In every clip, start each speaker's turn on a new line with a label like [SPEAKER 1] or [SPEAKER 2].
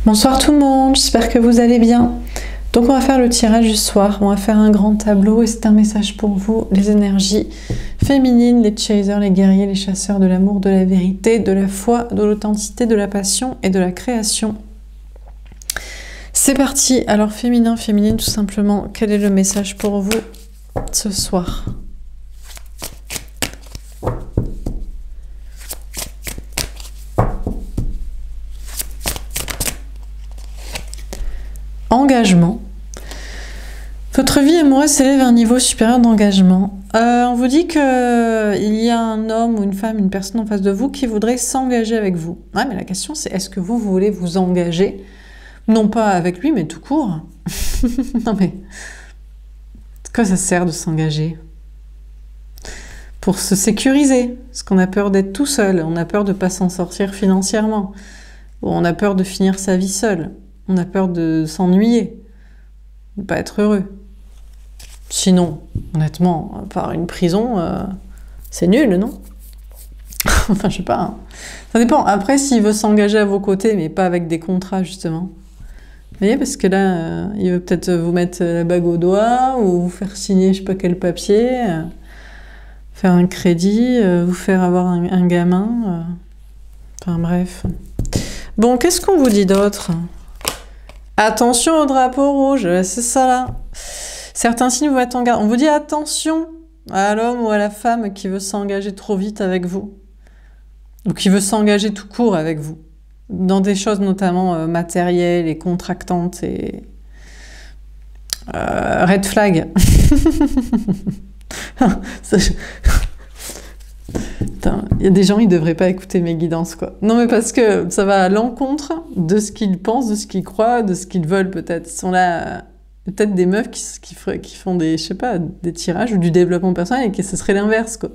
[SPEAKER 1] Bonsoir tout le monde, j'espère que vous allez bien. Donc on va faire le tirage du soir, on va faire un grand tableau et c'est un message pour vous, les énergies féminines, les chasers, les guerriers, les chasseurs de l'amour, de la vérité, de la foi, de l'authenticité, de la passion et de la création. C'est parti, alors féminin, féminine tout simplement, quel est le message pour vous ce soir ? Engagement. Votre vie amoureuse s'élève à un niveau supérieur d'engagement. On vous dit qu'il y a un homme ou une femme, une personne en face de vous qui voudrait s'engager avec vous. Ouais, mais la question c'est, est-ce que vous voulez vous engager? Non pas avec lui, mais tout court. Non mais, à quoi ça sert de s'engager? Pour se sécuriser, parce qu'on a peur d'être tout seul, on a peur de ne pas s'en sortir financièrement, ou on a peur de finir sa vie seul. On a peur de s'ennuyer, de ne pas être heureux. Sinon, honnêtement, par une prison, c'est nul, non? Enfin, je sais pas. Hein. Ça dépend. Après, s'il veut s'engager à vos côtés, mais pas avec des contrats, justement. Vous voyez, parce que là, il veut peut-être vous mettre la bague au doigt, ou vous faire signer je sais pas quel papier, faire un crédit, vous faire avoir un gamin. Enfin, bref. Bon, qu'est-ce qu'on vous dit d'autre ? Attention au drapeau rouge, c'est ça là. Certains signes vont être en garde. On vous dit attention à l'homme ou à la femme qui veut s'engager trop vite avec vous. Ou qui veut s'engager tout court avec vous. Dans des choses notamment matérielles et contractantes et... red flag. Il y a des gens, ils devraient pas écouter mes guidances, quoi. Non, mais parce que ça va à l'encontre de ce qu'ils pensent, de ce qu'ils croient, de ce qu'ils veulent, peut-être. Ils sont là, peut-être des meufs qui font des, je sais pas, des tirages ou du développement personnel et que ce serait l'inverse, quoi.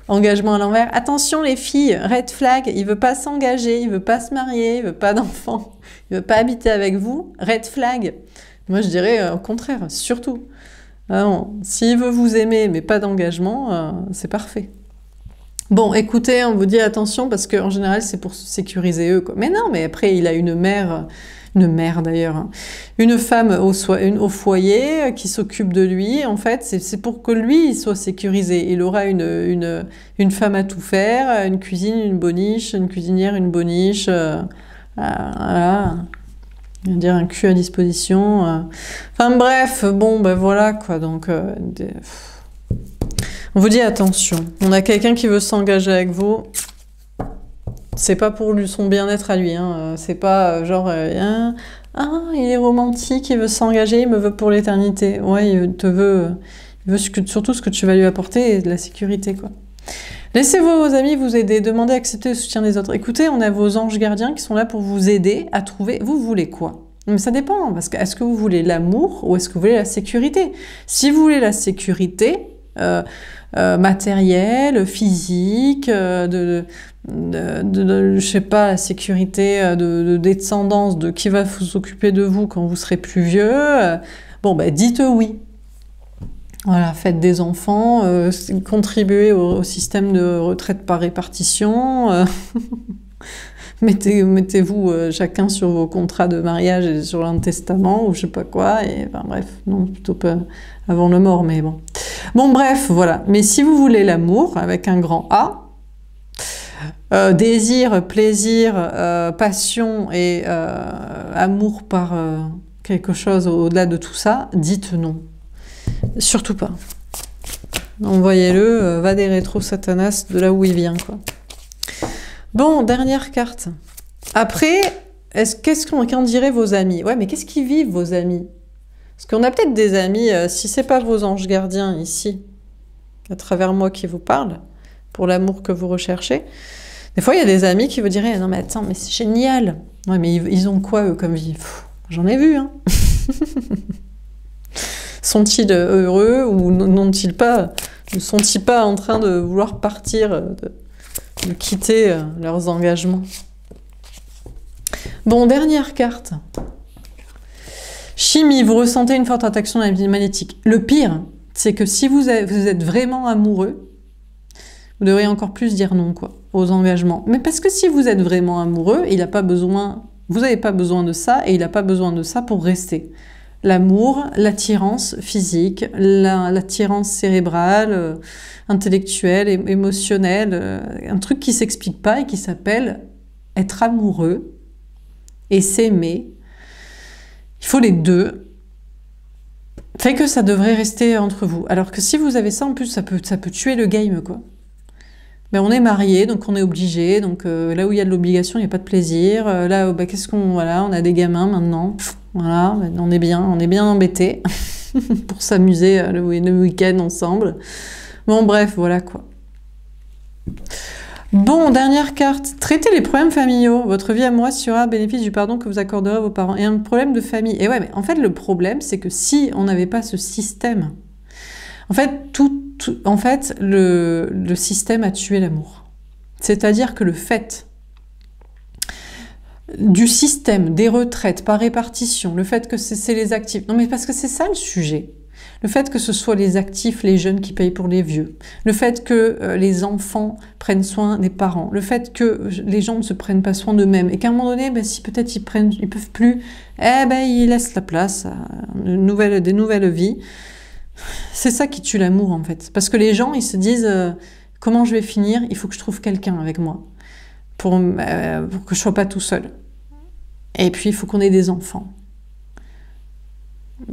[SPEAKER 1] Engagement à l'envers. Attention, les filles, red flag, il veut pas s'engager, il veut pas se marier, il veut pas d'enfants, il veut pas habiter avec vous. Red flag. Moi, je dirais au contraire, surtout. S'il veut vous aimer, mais pas d'engagement, c'est parfait. Bon, écoutez, on vous dit attention parce qu'en général, c'est pour sécuriser eux, quoi. Mais non, mais après, il a une mère d'ailleurs, hein. Une femme au foyer qui s'occupe de lui. En fait, c'est pour que lui il soit sécurisé. Il aura une femme à tout faire, une cuisine, une boniche, une cuisinière, une boniche, voilà. Je veux dire un cul à disposition. Enfin bref, bon, ben voilà, quoi. Donc, on vous dit attention, on a quelqu'un qui veut s'engager avec vous, c'est pas pour son bien-être à lui, hein. C'est pas genre, il est romantique, il veut s'engager, il me veut pour l'éternité. Ouais, il veut surtout ce que tu vas lui apporter et de la sécurité, quoi. Laissez vos amis vous aider, demandez, accepter le soutien des autres. Écoutez, on a vos anges gardiens qui sont là pour vous aider à trouver, vous voulez quoi? Mais ça dépend, parce que est-ce que vous voulez l'amour ou est-ce que vous voulez la sécurité? Si vous voulez la sécurité, matériel, physique, je sais pas, la sécurité de descendance, de qui va s'occuper de vous quand vous serez plus vieux, bon, ben dites oui. Voilà, faites des enfants, contribuez au système de retraite par répartition, mettez-vous chacun sur vos contrats de mariage et sur un testament ou je sais pas quoi, et enfin, bref, non, plutôt pas avant la mort, mais bon. Bon, bref, voilà. Mais si vous voulez l'amour, avec un grand A, désir, plaisir, passion et amour par quelque chose au-delà de tout ça, dites non. Surtout pas. Envoyez-le, va des rétros Satanas de là où il vient, quoi. Bon, dernière carte. Après, qu'est-ce qu'en diraient vos amis? Ouais, mais qu'est-ce qu'ils vivent, vos amis? Parce qu'on a peut-être des amis, si c'est pas vos anges gardiens ici, à travers moi qui vous parle, pour l'amour que vous recherchez, des fois il y a des amis qui vous diraient « Non mais attends, mais c'est génial !» Ouais, mais ils ont quoi eux comme vie? J'en ai vu, hein. Sont-ils heureux ou ne sont-ils pas en train de vouloir partir, de quitter leurs engagements? Bon, dernière carte. Chimie, vous ressentez une forte attraction magnétique. Le pire, c'est que si vous êtes vraiment amoureux, vous devriez encore plus dire non, quoi, aux engagements. Mais parce que si vous êtes vraiment amoureux, il n'a pas besoin Vous n'avez pas besoin de ça et il n'a pas besoin de ça pour rester. L'amour, l'attirance physique, l'attirance cérébrale, intellectuelle, émotionnelle, un truc qui ne s'explique pas et qui s'appelle être amoureux et s'aimer. Il faut les deux. Fait que ça devrait rester entre vous. Alors que si vous avez ça, en plus, ça peut tuer le game, quoi. Mais on est mariés, donc on est obligé. Donc là où il y a de l'obligation, il n'y a pas de plaisir. Là, bah, qu'est-ce qu'on... Voilà, on a des gamins maintenant. Voilà, on est bien embêtés pour s'amuser le week-end ensemble. Bon, bref, voilà quoi. Bon, dernière carte. Traitez les problèmes familiaux. Votre vie amoureuse sera bénéfice du pardon que vous accorderez à vos parents. Et un problème de famille. Et ouais, mais en fait, le problème, c'est que si on n'avait pas ce système, en fait, le système a tué l'amour. C'est-à-dire que le fait du système des retraites par répartition, le fait que c'est les actifs... Non, mais parce que c'est ça le sujet. Le fait que ce soit les actifs, les jeunes qui payent pour les vieux, le fait que les enfants prennent soin des parents, le fait que les gens ne se prennent pas soin d'eux-mêmes et qu'à un moment donné, ben, si peut-être ils peuvent plus, eh ben ils laissent la place à des nouvelles vies. C'est ça qui tue l'amour en fait, parce que les gens ils se disent comment je vais finir, il faut que je trouve quelqu'un avec moi pour que je sois pas tout seul. Et puis il faut qu'on ait des enfants.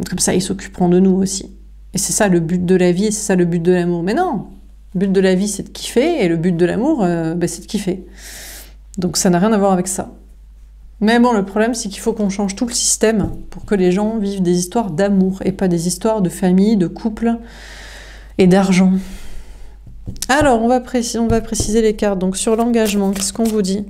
[SPEAKER 1] Comme ça, ils s'occuperont de nous aussi. Et c'est ça le but de la vie, et c'est ça le but de l'amour. Mais non, le but de la vie, c'est de kiffer, et le but de l'amour, ben, c'est de kiffer. Donc ça n'a rien à voir avec ça. Mais bon, le problème, c'est qu'il faut qu'on change tout le système pour que les gens vivent des histoires d'amour, et pas des histoires de famille, de couple et d'argent. Alors, on va préciser les cartes. Donc sur l'engagement, qu'est-ce qu'on vous dit?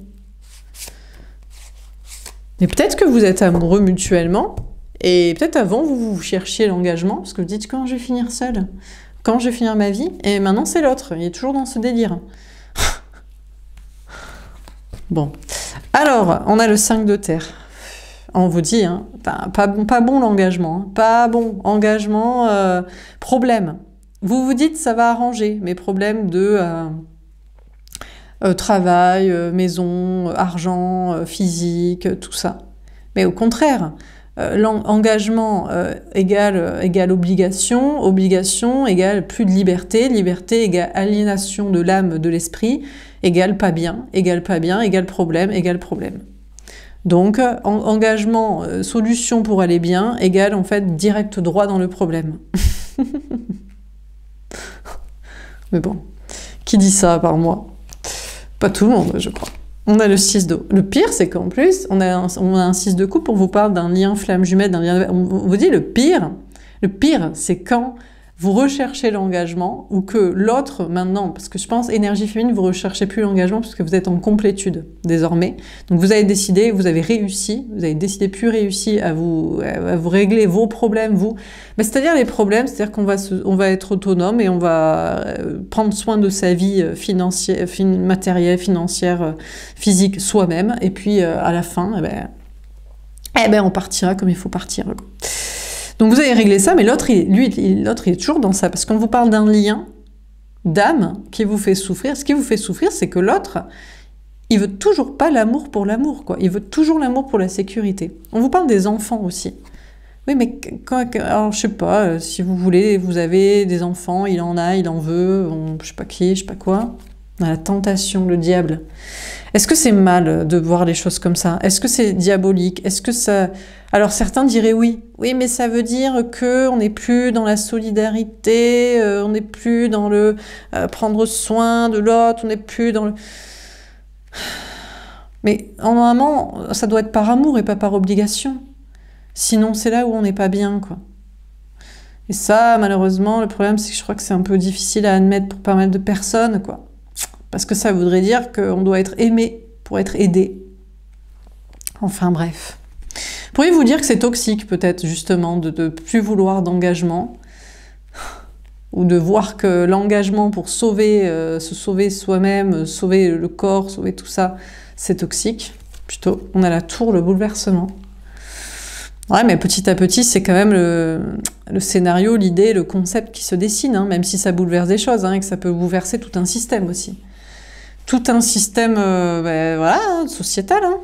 [SPEAKER 1] Et peut-être que vous êtes amoureux mutuellement, et peut-être avant, vous cherchiez l'engagement, parce que vous dites, quand je vais finir seule? Quand je vais finir ma vie? Et maintenant, c'est l'autre. Il est toujours dans ce délire. Bon. Alors, on a le 5 de terre. On vous dit, hein, pas bon l'engagement. Hein, pas bon. Engagement, problème. Vous vous dites, ça va arranger mes problèmes de travail, maison, argent, physique, tout ça. Mais au contraire... Engagement égale obligation, obligation égale plus de liberté, liberté égale aliénation de l'âme, de l'esprit, égale pas bien, égale problème. Donc, engagement, solution pour aller bien, égale en fait direct droit dans le problème. Mais bon, qui dit ça à part moi? Pas tout le monde, je crois. On a le 6 d'eau. Le pire, c'est qu'en plus, on a un 6 de coupe, on vous parle d'un lien flamme jumelle, d'un lien... On vous dit le pire, c'est quand vous recherchez l'engagement ou que l'autre, maintenant, parce que je pense, énergie féminine, vous ne recherchez plus l'engagement parce que vous êtes en complétude, désormais. Donc vous avez décidé, vous avez réussi, vous avez décidé plus réussi à vous régler vos problèmes, vous. Mais c'est-à-dire les problèmes, c'est-à-dire qu'on va être autonome et on va prendre soin de sa vie financière, matérielle, financière, physique, soi-même. Et puis à la fin, on partira comme il faut partir, quoi. Donc vous avez réglé ça, mais l'autre, il est toujours dans ça. Parce qu'on vous parle d'un lien d'âme qui vous fait souffrir. Ce qui vous fait souffrir, c'est que l'autre, il veut toujours pas l'amour pour l'amour, quoi. Il veut toujours l'amour pour la sécurité. On vous parle des enfants aussi. Oui, mais alors, je sais pas, si vous voulez, vous avez des enfants, il en a, il en veut, je sais pas qui, je sais pas quoi. On a la tentation, le diable. Est-ce que c'est mal de voir les choses comme ça? Est-ce que c'est diabolique? Est-ce que ça... Alors certains diraient oui. Oui, mais ça veut dire qu'on n'est plus dans la solidarité, on n'est plus dans le prendre soin de l'autre, on n'est plus dans le... Mais normalement, ça doit être par amour et pas par obligation. Sinon, c'est là où on n'est pas bien, quoi. Et ça, malheureusement, le problème, c'est que je crois que c'est un peu difficile à admettre pour pas mal de personnes, quoi. Parce que ça voudrait dire qu'on doit être aimé pour être aidé. Enfin bref. Pourriez-vous dire que c'est toxique peut-être justement de ne plus vouloir d'engagement ou de voir que l'engagement pour se sauver soi-même, sauver le corps, sauver tout ça, c'est toxique. Plutôt, on a la tour, le bouleversement. Ouais, mais petit à petit, c'est quand même le scénario, l'idée, le concept qui se dessine, hein, même si ça bouleverse des choses, hein, et que ça peut bouleverser tout un système aussi. Tout un système voilà, sociétal. Hein.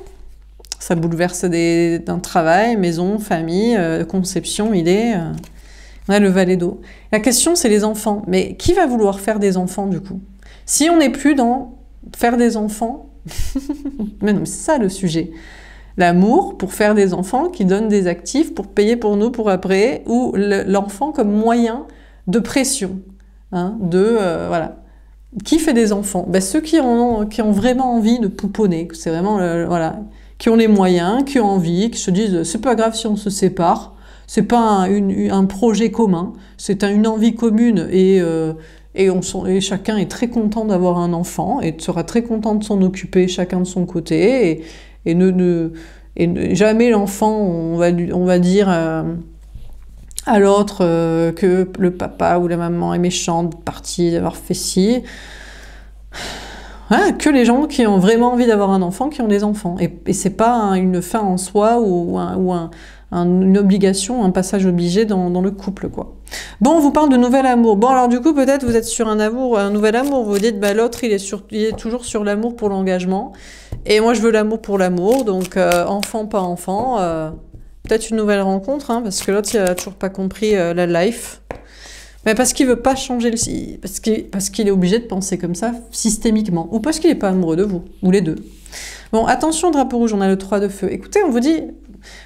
[SPEAKER 1] Ça bouleverse d'un travail, maison, famille, conception, idée. On a le valet d'eau. La question, c'est les enfants. Mais qui va vouloir faire des enfants, du coup? Si on n'est plus dans faire des enfants, mais non, c'est ça le sujet. L'amour pour faire des enfants qui donnent des actifs pour payer pour nous pour après, ou l'enfant comme moyen de pression. Hein, voilà. Qui fait des enfants? Ben, ceux qui ont vraiment envie de pouponner. C'est vraiment, voilà, qui ont les moyens, qui ont envie, qui se disent, c'est pas grave si on se sépare, c'est pas un projet commun, c'est une envie commune et chacun est très content d'avoir un enfant et sera très content de s'en occuper chacun de son côté et jamais l'enfant, on va dire à l'autre que le papa ou la maman est méchante, partie d'avoir fait ci. Hein, que les gens qui ont vraiment envie d'avoir un enfant, qui ont des enfants. Et c'est pas une fin en soi ou une obligation, un passage obligé dans le couple, quoi. Bon, on vous parle de nouvel amour. Bon, alors du coup, peut-être vous êtes sur un nouvel amour. Vous vous dites, bah, l'autre, il est toujours sur l'amour pour l'engagement. Et moi, je veux l'amour pour l'amour. Donc, enfant, pas enfant. Peut-être une nouvelle rencontre, hein, parce que l'autre, il a toujours pas compris la life. Mais parce qu'il veut pas changer parce qu'il est obligé de penser comme ça systémiquement. Ou parce qu'il est pas amoureux de vous. Ou les deux. Bon, attention, drapeau rouge, on a le 3 de feu. Écoutez, on vous dit...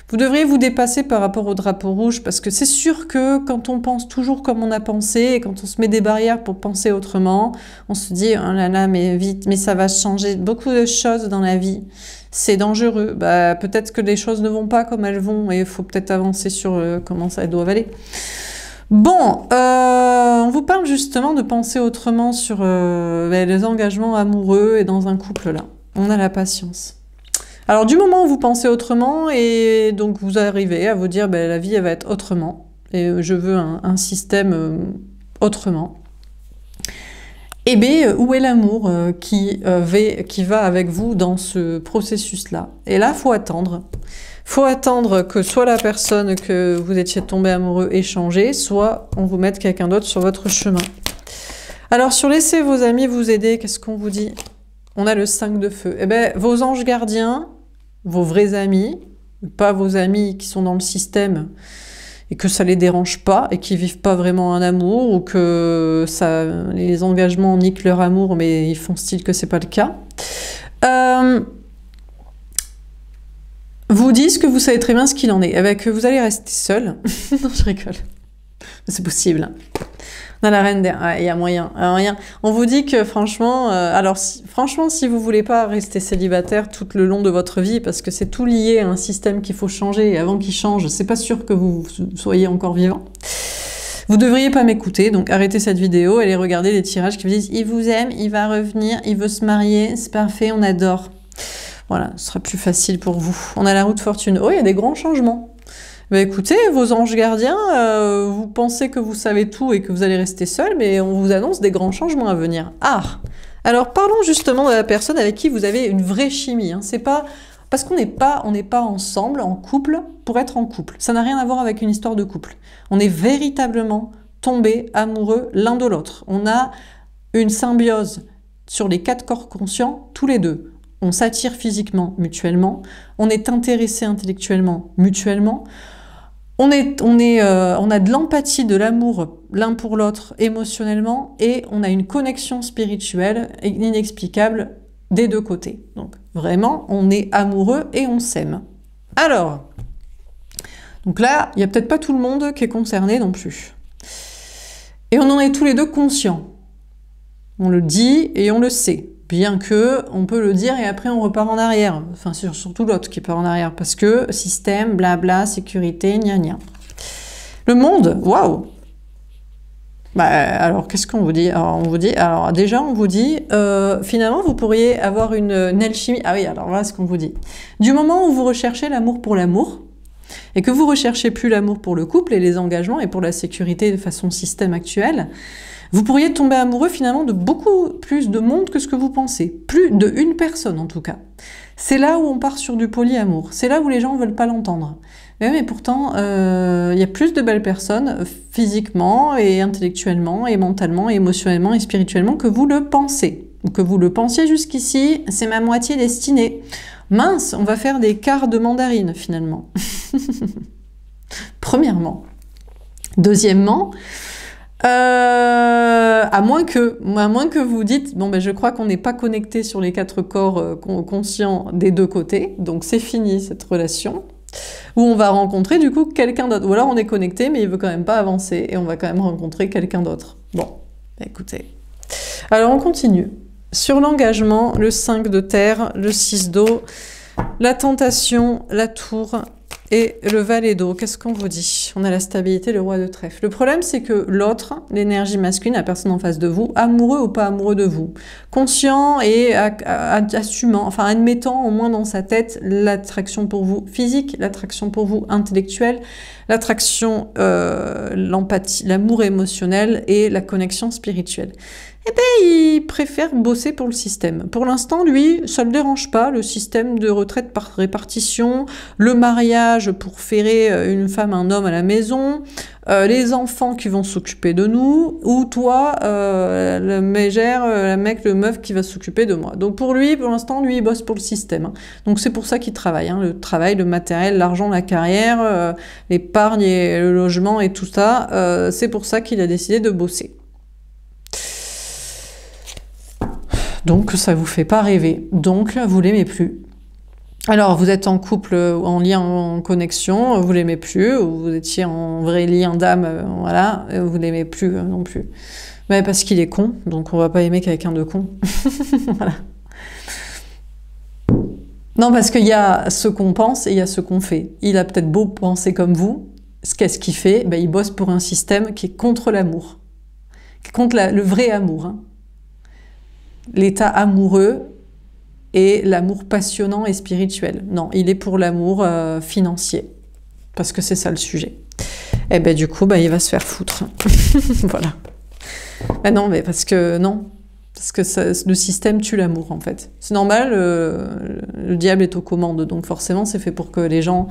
[SPEAKER 1] Vous devriez vous dépasser par rapport au drapeau rouge, parce que c'est sûr que quand on pense toujours comme on a pensé, et quand on se met des barrières pour penser autrement, on se dit « Oh là là, mais vite, mais ça va changer beaucoup de choses dans la vie. C'est dangereux. » Bah, peut-être que les choses ne vont pas comme elles vont, et il faut peut-être avancer sur comment ça doit aller. Bon, on vous parle justement de penser autrement sur les engagements amoureux et dans un couple là. On a la patience. Alors du moment où vous pensez autrement et donc vous arrivez à vous dire ben, la vie elle va être autrement et je veux un système autrement, et bien où est l'amour qui va avec vous dans ce processus-là? Et là, faut attendre. Faut attendre que soit la personne que vous étiez tombé amoureux ait changé, soit on vous mette quelqu'un d'autre sur votre chemin. Alors sur laisser vos amis vous aider, qu'est-ce qu'on vous dit? On a le 5 de feu. Eh bien, vos anges gardiens, vos vrais amis, pas vos amis qui sont dans le système et que ça les dérange pas et qui vivent pas vraiment un amour ou que les engagements niquent leur amour mais ils font style que c'est pas le cas, vous disent que vous savez très bien ce qu'il en est, que vous allez rester seul. Non, je rigole. C'est possible. On a la reine d'air, il y a moyen. On vous dit que franchement, franchement, si vous voulez pas rester célibataire tout le long de votre vie, parce que c'est tout lié à un système qu'il faut changer, et avant qu'il change, c'est pas sûr que vous soyez encore vivant. Vous devriez pas m'écouter, donc arrêtez cette vidéo, allez regarder les tirages qui vous disent « Il vous aime, il va revenir, il veut se marier, c'est parfait, on adore ». Voilà, ce sera plus facile pour vous. On a la roue de fortune. Oh, il y a des grands changements. Bah écoutez, vos anges gardiens, vous pensez que vous savez tout et que vous allez rester seul, mais on vous annonce des grands changements à venir. Ah! Alors parlons justement de la personne avec qui vous avez une vraie chimie. Hein. C'est pas parce qu'on n'est pas ensemble, en couple, pour être en couple. Ça n'a rien à voir avec une histoire de couple. On est véritablement tombés amoureux l'un de l'autre. On a une symbiose sur les 4 corps conscients, tous les deux. On s'attire physiquement, mutuellement. On est intéressé intellectuellement, mutuellement. On a de l'empathie, de l'amour l'un pour l'autre émotionnellement et on a une connexion spirituelle inexplicable des deux côtés. Donc vraiment, on est amoureux et on s'aime. Alors, donc là, il n'y a peut-être pas tout le monde qui est concerné non plus. Et on en est tous les deux conscients. On le dit et on le sait. Bien que, on peut le dire et après on repart en arrière. Enfin, surtout l'autre qui part en arrière. Parce que système, blabla, sécurité, gna gna. Le monde, waouh! Bah, alors, qu'est-ce qu'on vous dit? Alors, déjà, on vous dit, finalement, vous pourriez avoir une alchimie. Ah oui, alors voilà ce qu'on vous dit. Du moment où vous recherchez l'amour pour l'amour, et que vous recherchez plus l'amour pour le couple et les engagements et pour la sécurité de façon système actuel, vous pourriez tomber amoureux finalement de beaucoup plus de monde que ce que vous pensez. Plus de une personne en tout cas. C'est là où on part sur du polyamour. C'est là où les gens ne veulent pas l'entendre. Mais pourtant, il y a plus de belles personnes physiquement et intellectuellement et mentalement et émotionnellement et spirituellement que vous le pensez. Ou que vous le pensiez jusqu'ici, c'est ma moitié destinée. Mince, on va faire des quarts de mandarine finalement. Premièrement. Deuxièmement, à moins que vous dites, bon ben je crois qu'on n'est pas connecté sur les 4 corps conscients des 2 côtés, donc c'est fini cette relation, où on va rencontrer du coup quelqu'un d'autre. Ou alors on est connecté mais il veut quand même pas avancer et on va quand même rencontrer quelqu'un d'autre. Bon, écoutez. Alors on continue. Sur l'engagement, le 5 de terre, le 6 d'eau, la tentation, la tour et le valet d'eau. Qu'est-ce qu'on vous dit? On a la stabilité, le roi de trèfle. Le problème, c'est que l'autre, l'énergie masculine, la personne en face de vous, amoureux ou pas amoureux de vous, conscient et assumant, enfin admettant au moins dans sa tête l'attraction pour vous physique, l'attraction pour vous intellectuelle, l'attraction, l'empathie, l'amour émotionnel et la connexion spirituelle. Eh bien, il préfère bosser pour le système. Pour l'instant, lui, ça ne le dérange pas, le système de retraite par répartition, le mariage pour ferrer une femme, un homme à la maison, les enfants qui vont s'occuper de nous, ou toi, le mégère, la mec, le meuf qui va s'occuper de moi. Donc pour lui, pour l'instant, lui, il bosse pour le système. Donc c'est pour ça qu'il travaille. Hein, le travail, le matériel, l'argent, la carrière, l'épargne et le logement et tout ça, c'est pour ça qu'il a décidé de bosser. Donc ça vous fait pas rêver, donc vous l'aimez plus. Alors vous êtes en couple, en lien, en connexion, vous l'aimez plus, ou vous étiez en vrai lien d'âme, voilà, vous l'aimez plus non plus. Mais parce qu'il est con, donc on va pas aimer quelqu'un de con. Voilà. Non, parce qu'il y a ce qu'on pense et il y a ce qu'on fait. Il a peut-être beau penser comme vous, qu'est-ce qu'il fait? Ben, il bosse pour un système qui est contre l'amour, qui est contre le vrai amour, hein. L'état amoureux et l'amour passionnant et spirituel. Non, il est pour l'amour financier, parce que c'est ça le sujet. Et ben du coup, ben, il va se faire foutre. Voilà. Ben non, mais parce que ça, le système tue l'amour en fait. C'est normal, le diable est aux commandes, donc forcément c'est fait pour que les gens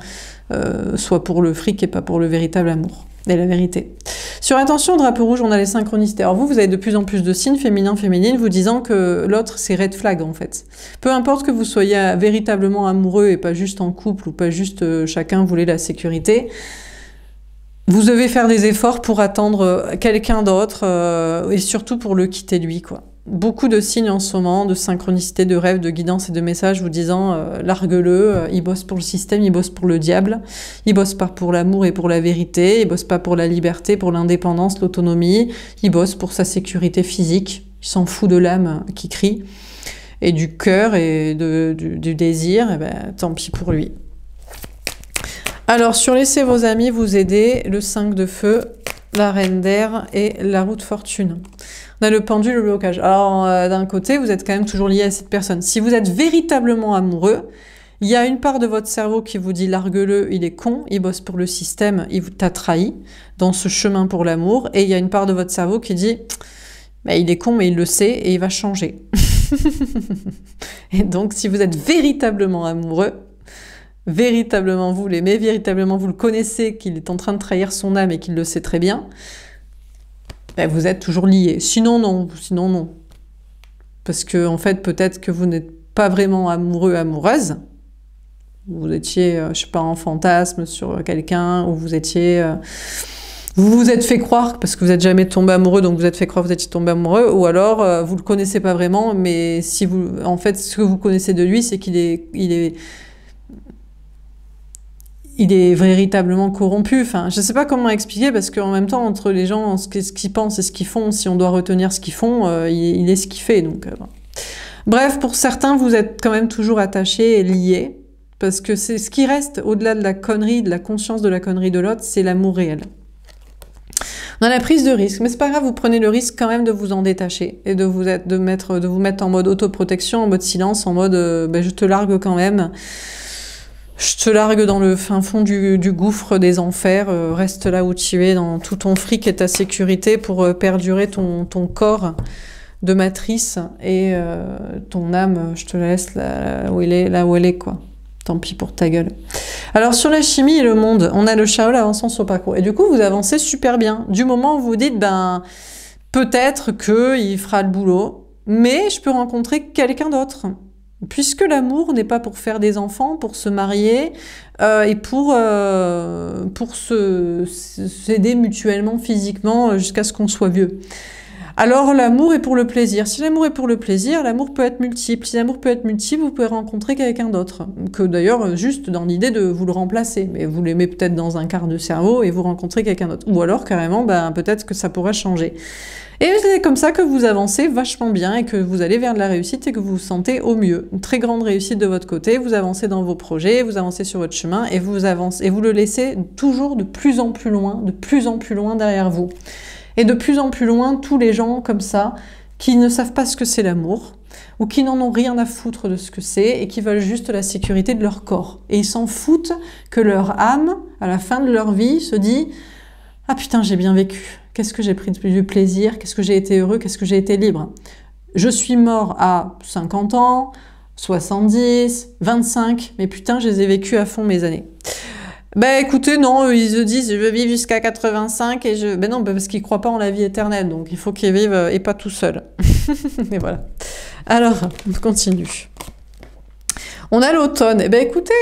[SPEAKER 1] soient pour le fric et pas pour le véritable amour. Et la vérité. Sur attention, drapeau rouge, on a les synchronicités. Alors vous avez de plus en plus de signes féminins, féminines, vous disant que l'autre, c'est red flag, en fait. Peu importe que vous soyez véritablement amoureux et pas juste en couple, ou pas juste chacun voulait la sécurité, vous devez faire des efforts pour attendre quelqu'un d'autre, et surtout pour le quitter lui, quoi. Beaucoup de signes en ce moment, de synchronicité, de rêves, de guidance et de messages vous disant largue-le, il bosse pour le système, il bosse pour le diable, il bosse pas pour l'amour et pour la vérité, il bosse pas pour la liberté, pour l'indépendance, l'autonomie, il bosse pour sa sécurité physique, il s'en fout de l'âme qui crie, et du cœur et du désir, et ben, tant pis pour lui. Alors sur laissez vos amis vous aider, le 5 de feu, la reine d'air et la roue de fortune. On a le pendule, le blocage. Alors, d'un côté, vous êtes quand même toujours lié à cette personne. Si vous êtes véritablement amoureux, il y a une part de votre cerveau qui vous dit « largue-le, il est con, il bosse pour le système, il t'a trahi dans ce chemin pour l'amour. » Et il y a une part de votre cerveau qui dit bah, « il est con, mais il le sait et il va changer. » Et donc, si vous êtes véritablement amoureux, véritablement vous l'aimez, véritablement vous le connaissez, qu'il est en train de trahir son âme et qu'il le sait très bien, ben vous êtes toujours liés. Sinon, non. Sinon, non. Parce que, en fait, peut-être que vous n'êtes pas vraiment amoureux, amoureuse. Vous étiez, je sais pas, en fantasme sur quelqu'un, ou vous étiez... vous vous êtes fait croire, parce que vous n'êtes jamais tombé amoureux, donc vous êtes fait croire que vous étiez tombé amoureux, ou alors, vous le connaissez pas vraiment, mais si vous... En fait, ce que vous connaissez de lui, c'est qu'il est véritablement corrompu. Enfin, je ne sais pas comment expliquer, parce qu'en même temps, entre les gens, ce qu'ils pensent et ce qu'ils font, si on doit retenir ce qu'ils font, il est ce qu'il fait. Donc, bref, pour certains, vous êtes quand même toujours attachés et liés, parce que c'est ce qui reste au-delà de la connerie, de la conscience de la connerie de l'autre, c'est l'amour réel. On a la prise de risque, mais c'est pas grave, vous prenez le risque quand même de vous en détacher et de vous mettre en mode autoprotection, en mode silence, en mode ben, je te largue quand même. Je te largue dans le fin fond du gouffre des enfers, reste là où tu es, dans tout ton fric et ta sécurité pour perdurer ton corps de matrice et ton âme, je te la laisse là où elle est, quoi. Tant pis pour ta gueule. Alors sur la chimie et le monde, on a le Shaol avançant sur parcours. Et du coup, vous avancez super bien. Du moment où vous dites, ben, peut-être qu'il fera le boulot, mais je peux rencontrer quelqu'un d'autre. puisque l'amour n'est pas pour faire des enfants, pour se marier et pour s'aider mutuellement, physiquement, jusqu'à ce qu'on soit vieux. Alors l'amour est pour le plaisir. Si l'amour est pour le plaisir, l'amour peut être multiple. Si l'amour peut être multiple, vous pouvez rencontrer quelqu'un d'autre. Que d'ailleurs, juste dans l'idée de vous le remplacer. Mais vous l'aimez peut-être dans un quart de cerveau et vous rencontrez quelqu'un d'autre. Ou alors carrément, ben, peut-être que ça pourrait changer. Et c'est comme ça que vous avancez vachement bien et que vous allez vers de la réussite et que vous vous sentez au mieux. Une très grande réussite de votre côté, vous avancez dans vos projets, vous avancez sur votre chemin et vous avancez, et vous le laissez toujours de plus en plus loin derrière vous. Et de plus en plus loin, tous les gens comme ça, qui ne savent pas ce que c'est l'amour, ou qui n'en ont rien à foutre de ce que c'est, et qui veulent juste la sécurité de leur corps. Et ils s'en foutent que leur âme, à la fin de leur vie, se dit « Ah putain, j'ai bien vécu. Qu'est-ce que j'ai pris du plaisir? Qu'est-ce que j'ai été heureux? Qu'est-ce que j'ai été libre? Je suis mort à 50 ans, 70, 25, mais putain, je les ai vécus à fond mes années. » Ben écoutez, non, ils se disent je veux vivre jusqu'à 85 et je... Ben non, parce qu'ils croient pas en la vie éternelle, donc il faut qu'ils vivent et pas tout seuls. Et voilà. Alors, on continue. On a l'automne. Eh ben écoutez,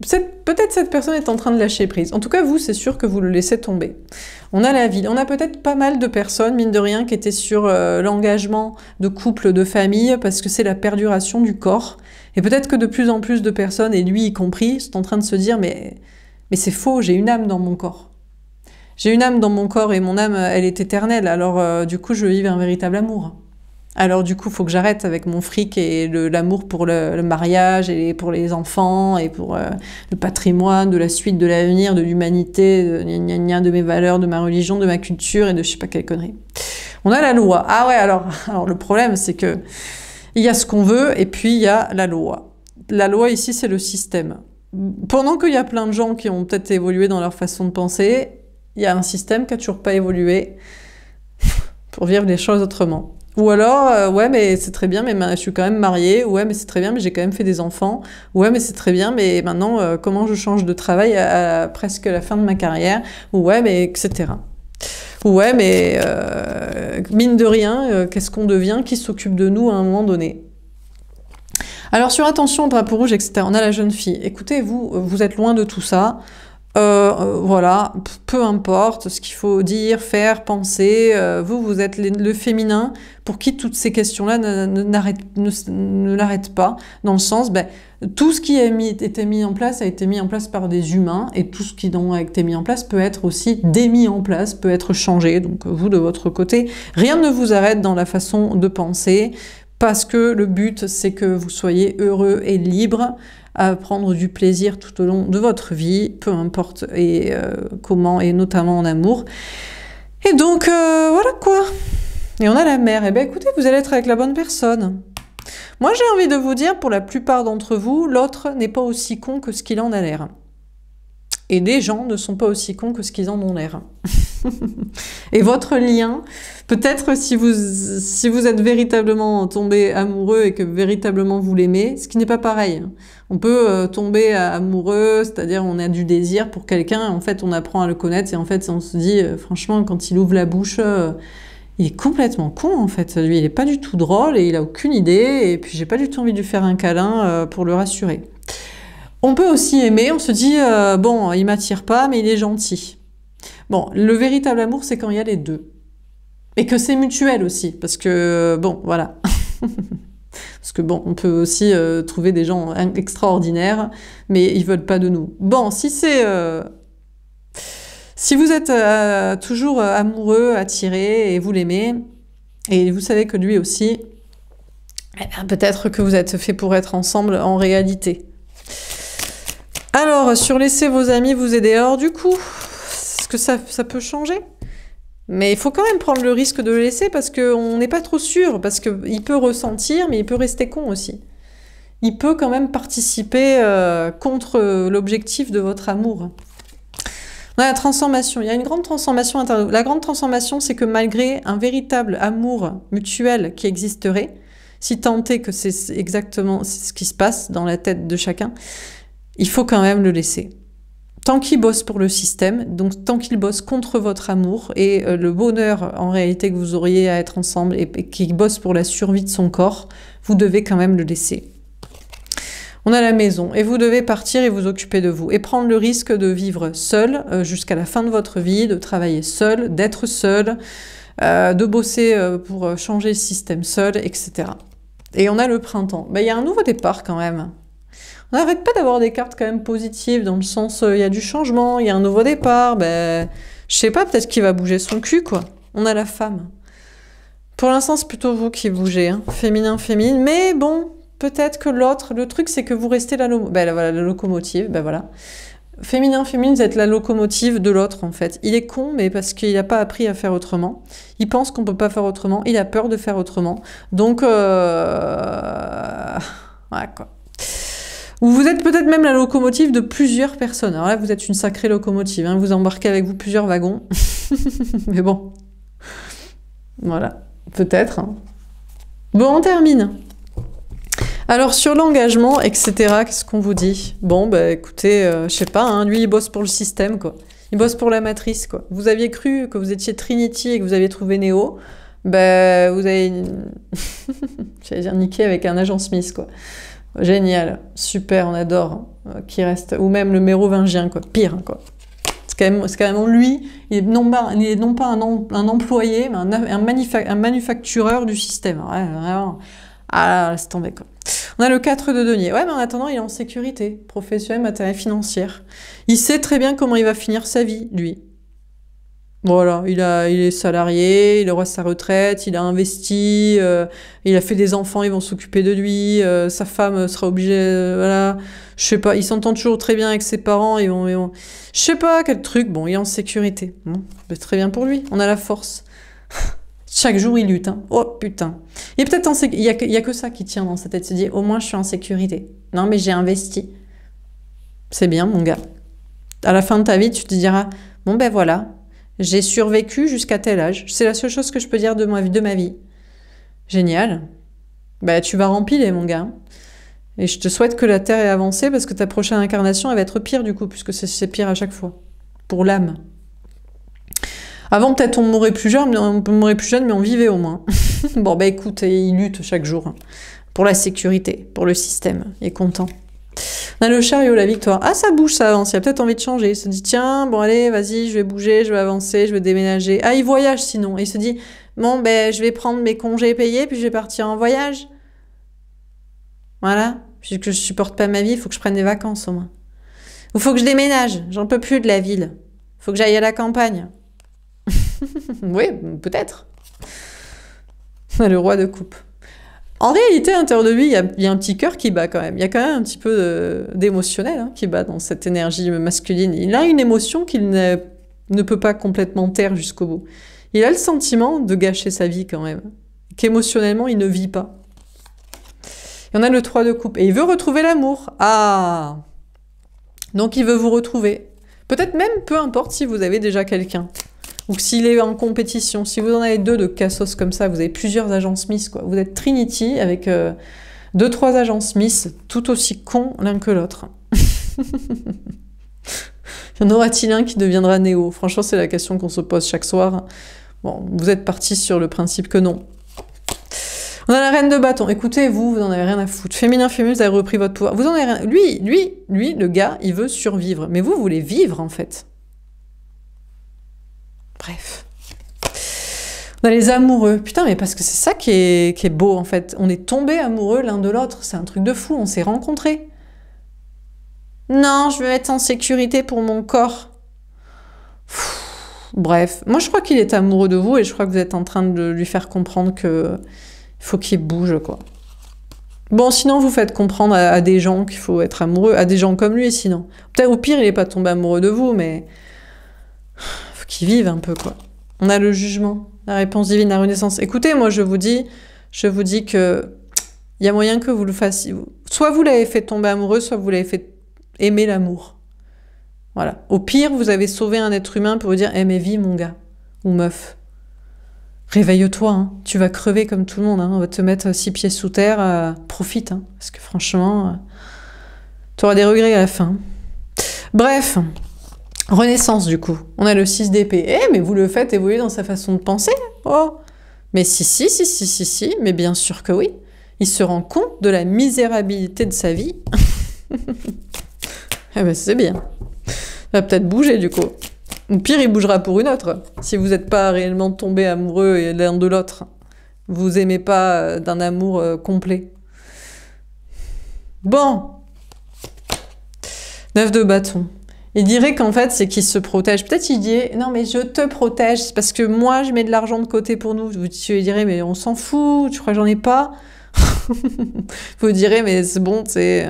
[SPEAKER 1] peut-être cette personne est en train de lâcher prise. En tout cas, vous, c'est sûr que vous le laissez tomber. On a la ville. On a peut-être pas mal de personnes, mine de rien, qui étaient sur l'engagement de couple, de famille, parce que c'est la perduration du corps. Et peut-être que de plus en plus de personnes, et lui y compris, sont en train de se dire « mais c'est faux, j'ai une âme dans mon corps. J'ai une âme dans mon corps et mon âme, elle est éternelle, alors du coup, je vis un véritable amour. Alors du coup, il faut que j'arrête avec mon fric et l'amour pour le mariage et pour les enfants et pour le patrimoine, de la suite, de l'avenir, de l'humanité, de mes valeurs, de ma religion, de ma culture et de je sais pas quelle connerie. » On a la loi. Ah ouais, alors le problème, c'est que il y a ce qu'on veut et puis il y a la loi. La loi ici, c'est le système. Pendant qu'il y a plein de gens qui ont peut-être évolué dans leur façon de penser, il y a un système qui n'a toujours pas évolué pour vivre les choses autrement. Ou alors, ouais, mais c'est très bien, mais je suis quand même mariée. Ouais, mais c'est très bien, mais j'ai quand même fait des enfants. Ouais, mais c'est très bien, mais maintenant, comment je change de travail à presque la fin de ma carrière? Ouais, mais etc. Ouais, mais mine de rien, qu'est-ce qu'on devient? Qui s'occupe de nous à un moment donné? Alors sur attention, drapeau rouge, etc. On a la jeune fille. Écoutez, vous êtes loin de tout ça. Voilà, peu importe ce qu'il faut dire, faire, penser. Vous êtes le féminin pour qui toutes ces questions-là ne l'arrêtent pas. Dans le sens, ben, tout ce qui a été mis en place a été mis en place par des humains et tout ce qui a été mis en place peut être aussi démis en place, peut être changé. Donc vous, de votre côté, rien ne vous arrête dans la façon de penser parce que le but, c'est que vous soyez heureux et libre à prendre du plaisir tout au long de votre vie, peu importe et comment, et notamment en amour. Et donc, voilà quoi. Et on a la mer. Eh bien, écoutez, vous allez être avec la bonne personne. Moi, j'ai envie de vous dire, pour la plupart d'entre vous, l'autre n'est pas aussi con que ce qu'il en a l'air. Et les gens ne sont pas aussi cons que ce qu'ils en ont l'air. Et votre lien, peut-être si vous êtes véritablement tombé amoureux et que véritablement vous l'aimez, ce qui n'est pas pareil. On peut tomber amoureux, c'est-à-dire on a du désir pour quelqu'un, en fait on apprend à le connaître et en fait on se dit, franchement, quand il ouvre la bouche, il est complètement con en fait. Lui, il est pas du tout drôle et il a aucune idée et puis j'ai pas du tout envie de lui faire un câlin pour le rassurer. On peut aussi aimer, on se dit, bon, il m'attire pas, mais il est gentil. Bon, le véritable amour, c'est quand il y a les deux. Et que c'est mutuel aussi, parce que, bon, voilà. Parce que, bon, on peut aussi trouver des gens extraordinaires, mais ils veulent pas de nous. Bon, si vous êtes toujours amoureux, attiré, et vous l'aimez, et vous savez que lui aussi, eh bien, peut-être que vous êtes fait pour être ensemble en réalité. Alors, sur laisser vos amis vous aider, alors du coup, est-ce que ça peut changer? Mais il faut quand même prendre le risque de le laisser parce qu'on n'est pas trop sûr, parce qu'il peut ressentir, mais il peut rester con aussi. Il peut quand même participer contre l'objectif de votre amour. On a la transformation, il y a une grande transformation intérieure. La grande transformation, c'est que malgré un véritable amour mutuel qui existerait, si tant est que c'est exactement ce qui se passe dans la tête de chacun, il faut quand même le laisser. Tant qu'il bosse pour le système, donc tant qu'il bosse contre votre amour et le bonheur en réalité que vous auriez à être ensemble et qu'il bosse pour la survie de son corps, vous devez quand même le laisser. On a la maison et vous devez partir et vous occuper de vous et prendre le risque de vivre seul jusqu'à la fin de votre vie, de travailler seul, d'être seul, de bosser pour changer le système seul, etc. Et on a le printemps. Ben, y a un nouveau départ quand même. On n'arrête pas d'avoir des cartes quand même positives dans le sens il y a du changement, il y a un nouveau départ. Ben, je sais pas, peut-être qu'il va bouger son cul, quoi. On a la femme. Pour l'instant, c'est plutôt vous qui bougez, hein. Féminin, féminine. Mais bon, peut-être que l'autre, le truc, c'est que vous restez voilà, la locomotive. Ben voilà. Féminin, féminine, vous êtes la locomotive de l'autre, en fait. Il est con, mais parce qu'il n'a pas appris à faire autrement. Il pense qu'on peut pas faire autrement. Il a peur de faire autrement. Donc, voilà, quoi. Ou vous êtes peut-être même la locomotive de plusieurs personnes. Alors là, vous êtes une sacrée locomotive, hein. Vous embarquez avec vous plusieurs wagons. Mais bon. Voilà. Peut-être. Hein. Bon, on termine. Alors, sur l'engagement, etc., qu'est-ce qu'on vous dit? Bon, bah écoutez, je sais pas, hein, lui, il bosse pour le système, quoi. Il bosse pour la matrice, quoi. Vous aviez cru que vous étiez Trinity et que vous aviez trouvé Neo. Ben, vous avez... J'allais dire niqué avec un agent Smith, quoi. Génial, super, on adore, qui reste, ou même le mérovingien, quoi, pire, quoi. C'est quand même lui, il est non pas un employé, mais un manufactureur du système. Ouais, vraiment. Ah, laisse tomber, quoi. On a le 4 de denier. Ouais, mais en attendant, il est en sécurité, professionnelle, matérielle, financière. Il sait très bien comment il va finir sa vie, lui. Voilà, il est salarié, il aura sa retraite, il a investi, il a fait des enfants, ils vont s'occuper de lui, sa femme sera obligée, voilà, je sais pas, il s'entend toujours très bien avec ses parents, ils vont, je sais pas quel truc, bon, il est en sécurité, bon, très bien pour lui, on a la force. Chaque jour, il lutte, hein. Oh putain. Il est peut-être il y a que ça qui tient dans sa tête, il se dit, au moins je suis en sécurité. Non, mais j'ai investi. C'est bien, mon gars. À la fin de ta vie, tu te diras, bon ben voilà. J'ai survécu jusqu'à tel âge. C'est la seule chose que je peux dire de ma vie. Génial. Bah, tu vas rempiler, mon gars. Et je te souhaite que la Terre ait avancé parce que ta prochaine incarnation, elle va être pire, du coup, puisque c'est pire à chaque fois. Pour l'âme. Avant, peut-être on mourrait plus jeune, mais on vivait au moins. Bon, bah écoute, il lutte chaque jour. Pour la sécurité, pour le système. Il est content. On a le chariot, la victoire. Ah, ça bouge, ça avance. Il a peut-être envie de changer. Il se dit, tiens, bon, allez, vas-y, je vais bouger, je vais avancer, je vais déménager. Ah, il voyage sinon. Et il se dit, bon, ben, je vais prendre mes congés payés, puis je vais partir en voyage. Voilà. Puisque je supporte pas ma vie, il faut que je prenne des vacances au moins. Ou faut que je déménage. J'en peux plus de la ville. Faut que j'aille à la campagne. Oui, peut-être. On a le roi de coupe. En réalité, à l'intérieur de lui, il y a un petit cœur qui bat quand même. Il y a quand même un petit peu d'émotionnel qui bat dans cette énergie masculine. Il a une émotion qu'il ne peut pas complètement taire jusqu'au bout. Il a le sentiment de gâcher sa vie quand même, qu'émotionnellement, il ne vit pas. Et on a le 3 de coupe. Et il veut retrouver l'amour. Ah! Donc il veut vous retrouver. Peut-être même, peu importe si vous avez déjà quelqu'un. Ou s'il est en compétition, si vous en avez deux de cassos comme ça, vous avez plusieurs agents Smith, quoi. Vous êtes Trinity avec 2-3 agents Smith, tout aussi cons l'un que l'autre. Y en aura-t-il un qui deviendra Néo? Franchement, c'est la question qu'on se pose chaque soir. Bon, vous êtes partis sur le principe que non. On a la reine de bâton. Écoutez, vous en avez rien à foutre. Féminin, féminin, vous avez repris votre pouvoir. Vous en avez rien... Lui, le gars, il veut survivre. Mais vous voulez vivre, en fait. Bref. On a les amoureux. Putain, mais parce que c'est ça qui est beau, en fait. On est tombés amoureux l'un de l'autre. C'est un truc de fou. On s'est rencontrés. Non, je veux être en sécurité pour mon corps. Bref. Moi, je crois qu'il est amoureux de vous et je crois que vous êtes en train de lui faire comprendre que il faut qu'il bouge, quoi. Bon, sinon, vous faites comprendre à des gens qu'il faut être amoureux, à des gens comme lui, sinon. Peut-être, au pire, il n'est pas tombé amoureux de vous, mais faut qu'il vive un peu, quoi. On a le jugement, la réponse divine, la renaissance. Écoutez, moi, je vous dis que il y a moyen que vous le fassiez. Soit vous l'avez fait tomber amoureux, soit vous l'avez fait aimer l'amour. Voilà. Au pire, vous avez sauvé un être humain pour vous dire, mais vis, mon gars, ou meuf. Réveille-toi, hein. Tu vas crever comme tout le monde, hein. On va te mettre 6 pieds sous terre, profite, hein. Parce que franchement, tu auras des regrets à la fin. Bref, Renaissance, du coup. On a le 6 d'épée. Eh, mais vous le faites évoluer dans sa façon de penser? Oh! Mais si, mais bien sûr que oui. Il se rend compte de la misérabilité de sa vie. Eh ben, c'est bien. Il va peut-être bouger, du coup. Ou pire, il bougera pour une autre. Si vous n'êtes pas réellement tombé amoureux l'un de l'autre. Vous aimez pas d'un amour complet. Bon. 9 de bâton. Il dirait qu'en fait, c'est qu'il se protège. Peut-être il dit « Non, mais je te protège, c'est parce que moi, je mets de l'argent de côté pour nous. » Vous lui direz « Mais on s'en fout, tu crois que j'en ai pas ?» Vous direz « Mais c'est bon, c'est... »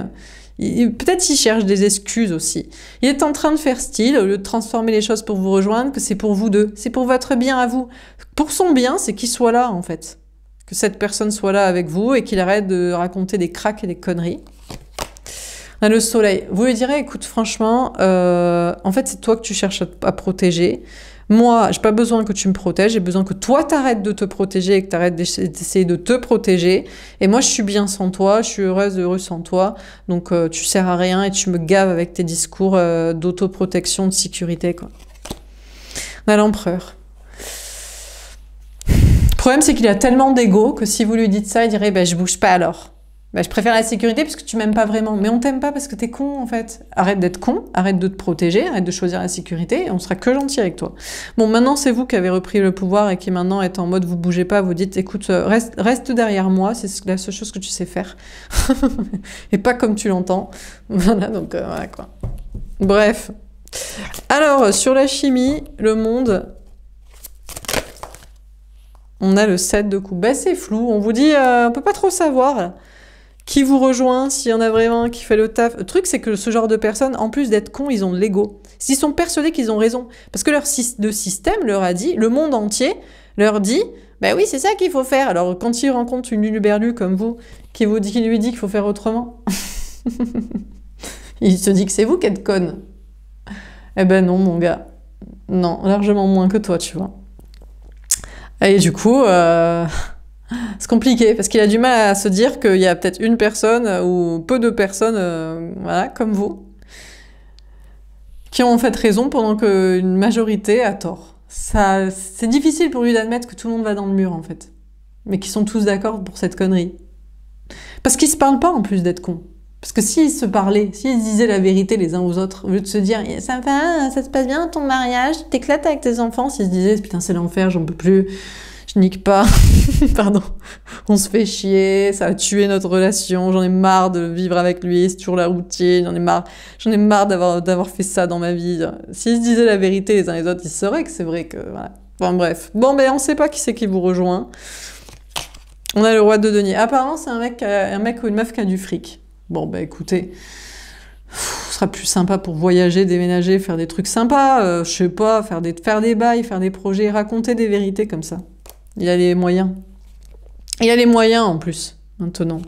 [SPEAKER 1] Peut-être il cherche des excuses aussi. Il est en train de faire style, au lieu de transformer les choses pour vous rejoindre, que c'est pour vous deux. C'est pour votre bien à vous. Pour son bien, c'est qu'il soit là, en fait. Que cette personne soit là avec vous et qu'il arrête de raconter des cracks et des conneries. On a le soleil. Vous lui direz, écoute, franchement, en fait, c'est toi que tu cherches à protéger. Moi, j'ai pas besoin que tu me protèges, j'ai besoin que toi, t'arrêtes de te protéger et que t'arrêtes d'essayer de te protéger. Et moi, je suis bien sans toi, je suis heureuse, heureux sans toi. Donc, tu sers à rien et tu me gaves avec tes discours d'autoprotection, de sécurité, quoi. On a l'empereur. Le problème, c'est qu'il a tellement d'ego que si vous lui dites ça, il dirait, ben, je bouge pas alors. Bah, je préfère la sécurité parce que tu m'aimes pas vraiment. Mais on t'aime pas parce que t'es con, en fait. Arrête d'être con, arrête de te protéger, arrête de choisir la sécurité et on sera que gentil avec toi. Bon, maintenant, c'est vous qui avez repris le pouvoir et qui maintenant est en mode vous bougez pas, vous dites écoute, reste derrière moi, c'est la seule chose que tu sais faire. Et pas comme tu l'entends. Voilà, donc voilà quoi. Bref. Alors, sur la chimie, le monde... On a le 7 de coupe. Ben, c'est flou, on vous dit, on peut pas trop savoir, là. Qui vous rejoint, s'il y en a vraiment un qui fait le taf. Le truc, c'est que ce genre de personnes, en plus d'être cons, ils ont de l'ego. Ils sont persuadés qu'ils ont raison. Parce que le système leur a dit, le monde entier leur dit, ben oui, c'est ça qu'il faut faire. Alors, quand ils rencontrent une luluberlue comme vous, qui lui dit qu'il faut faire autrement, il se dit que c'est vous qui êtes conne. Eh ben non, mon gars. Non, largement moins que toi, tu vois. Et du coup... c'est compliqué, parce qu'il a du mal à se dire qu'il y a peut-être une personne ou peu de personnes voilà, comme vous qui ont en fait raison pendant qu'une majorité a tort. C'est difficile pour lui d'admettre que tout le monde va dans le mur en fait, mais qu'ils sont tous d'accord pour cette connerie. Parce qu'ils se parlent pas en plus d'être cons. Parce que s'ils se parlaient, s'ils disaient la vérité les uns aux autres, au lieu de se dire « ça va, ça se passe bien ton mariage, t'éclates avec tes enfants », s'ils se disaient « putain c'est l'enfer, j'en peux plus ». Je nique pas, pardon, on se fait chier, ça a tué notre relation, j'en ai marre de vivre avec lui, c'est toujours la routine, j'en ai marre d'avoir fait ça dans ma vie. S'ils se disaient la vérité les uns les autres, ils sauraient que c'est vrai que... Voilà. Enfin bref, bon ben on sait pas qui c'est qui vous rejoint. On a le roi de denier. Apparemment c'est un mec ou une meuf qui a du fric. Bon ben écoutez, ce sera plus sympa pour voyager, déménager, faire des trucs sympas, je sais pas, faire des bails, faire des projets, raconter des vérités comme ça. Il a les moyens. Il a les moyens en plus, maintenant.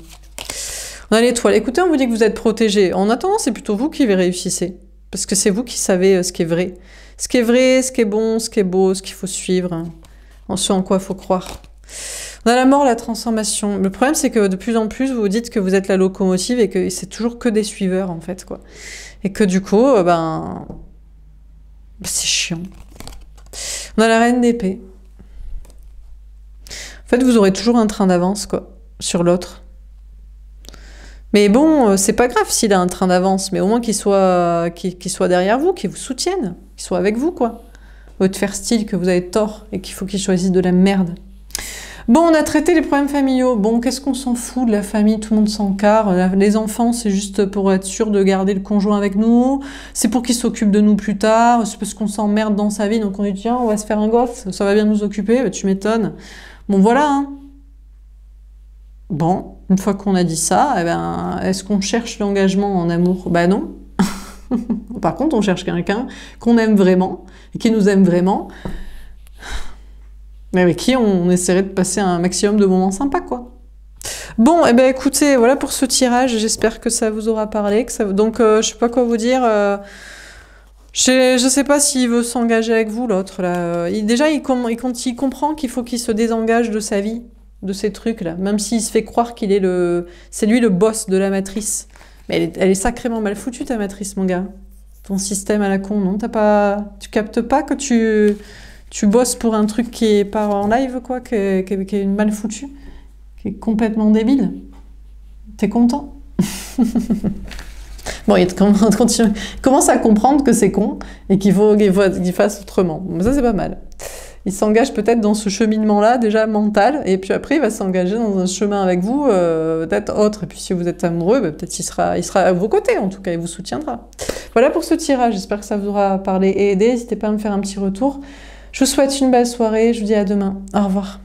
[SPEAKER 1] On a l'étoile. Écoutez, on vous dit que vous êtes protégé. En attendant, c'est plutôt vous qui réussissez. Parce que c'est vous qui savez ce qui est vrai. Ce qui est vrai, ce qui est bon, ce qui est beau, ce qu'il faut suivre. En ce en quoi il faut croire. On a la mort, la transformation. Le problème, c'est que de plus en plus, vous vous dites que vous êtes la locomotive et que c'est toujours que des suiveurs, en fait, quoi. Et que du coup, c'est chiant. On a la reine d'épée. En fait, vous aurez toujours un train d'avance, quoi, sur l'autre. Mais bon, c'est pas grave s'il a un train d'avance, mais au moins qu'il soit derrière vous, qu'il vous soutienne, qu'il soit avec vous, quoi. Au lieu de faire style que vous avez tort et qu'il faut qu'il choisisse de la merde. Bon, on a traité les problèmes familiaux. Bon, qu'est-ce qu'on s'en fout de la famille? Tout le monde s'en carre. Les enfants, c'est juste pour être sûr de garder le conjoint avec nous. C'est pour qu'il s'occupe de nous plus tard. C'est parce qu'on s'emmerde dans sa vie, donc on dit tiens, on va se faire un gosse, ça va bien nous occuper. Bah, tu m'étonnes. Bon, voilà, hein. Bon, une fois qu'on a dit ça, eh ben, est-ce qu'on cherche l'engagement en amour? Ben non. Par contre, on cherche quelqu'un qu'on aime vraiment, et qui nous aime vraiment, mais avec qui on essaierait de passer un maximum de moments sympas, quoi. Bon, eh ben écoutez, voilà pour ce tirage, j'espère que ça vous aura parlé. Donc, je sais pas quoi vous dire... Je sais pas s'il veut s'engager avec vous, l'autre, là. Déjà, il comprend qu'il faut qu'il se désengage de sa vie, de ces trucs-là. Même s'il se fait croire qu'il est c'est lui le boss de la matrice. Mais elle est sacrément mal foutue, ta matrice, mon gars. ton système à la con, non? Tu captes pas que tu bosses pour un truc qui est pas en live, quoi, qui est mal foutu, qui est complètement débile. T'es content? Bon, il commence à comprendre que c'est con et qu'il faut qu'il fasse autrement. Mais ça, c'est pas mal. Il s'engage peut-être dans ce cheminement-là, déjà mental, et puis après, il va s'engager dans un chemin avec vous, peut-être autre. Et puis, si vous êtes amoureux, peut-être il sera à vos côtés, en tout cas, il vous soutiendra. Voilà pour ce tirage. J'espère que ça vous aura parlé et aidé. N'hésitez pas à me faire un petit retour. Je vous souhaite une belle soirée. Je vous dis à demain. Au revoir.